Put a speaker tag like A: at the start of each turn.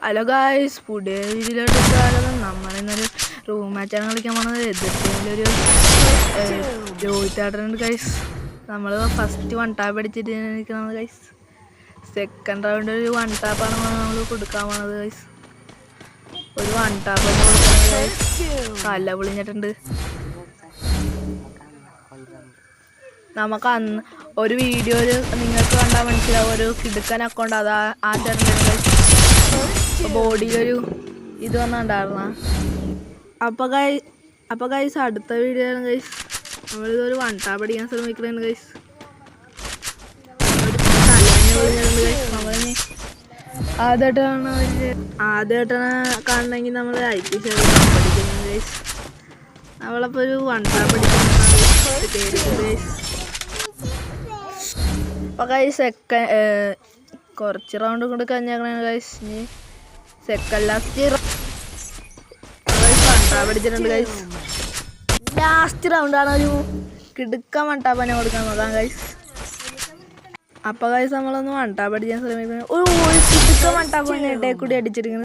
A: Hello guys, പുതിയ വീഡിയോയിലോട്ട് സ്വാഗതം. നമ്മളിന്നൊരു റൂം മാച്ചാണ് കളിക്കാൻ പോണത്. എതിർത്തിലൊരു രോഹിത്തേട്ടനുണ്ട് ഗൈസ്. നമ്മൾ ഫസ്റ്റ് 1 ടാപ്പ് അടിച്ചിട്ട് നിൽക്കുന്നത് ഗൈസ്. സെക്കൻഡ് റൗണ്ട് ഒരു 1 ടാപ്പാണ് നമ്മൾ കൊടുക്കാൻ പോണത് ഗൈസ്. ഒരു 1 ടാപ്പ് കൊടുക്കുന്നത് ഗൈസ്. കല്ല പൊളിഞ്ഞിട്ടുണ്ട്. നമുക്ക് അന്ന് ഒരു വീഡിയോയിൽ നിങ്ങൾക്ക് കണ്ടാൽ മനസ്സിലാവും, ഒരു കിടുക്കൻ അക്കൗണ്ട്. അത് ആ ചേട്ടൻ്റെ ബോഡിയിലൊരു ഇത് വന്നിട്ടുണ്ടായിരുന്ന. അപ്പോൾ ഗൈസ് അടുത്ത വീഡിയോ ആണ് ഗൈസ്. നമ്മളിതൊരു 1 ടാപ്പ് അടിക്കാൻ ശ്രമിക്കുന്നുണ്ട് ഗൈസ്. നമ്മളിനി ആദ്യമായിട്ടാണ് കാണണമെങ്കിൽ നമ്മൾ IT പഠിക്കുന്നത് ഗൈസ്. നമ്മളപ്പോൾ ഒരു 1 ടാപ്പ് അടിക്കുന്നത് ഗൈസ്. അപ്പോൾ ഗൈസ് കുറച്ച് റൗണ്ട് കൊണ്ട് കഴിഞ്ഞേക്കണേ ഗൈസ്. ഇനി സെക്കൻഡ് ലാസ്റ്റ് ഗൈസ്. ലാസ്റ്റ് റൗണ്ടാണ് ഒരു കിടുക്കാൻ 1 ടാപ്പ് തന്നെ കൊടുക്കാൻ നോക്കാം ഗൈസ്. അപ്പോൾ ഗൈസ് നമ്മളൊന്ന് 1 ടാപ്പ് അടിക്കാൻ ശ്രമിക്കുന്നത്. ഒരു കിടുക്കാൻ 1 ടാപ്പ് തന്നെ ഇടയിൽ കൂടി അടിച്ചിരിക്കുന്നത്.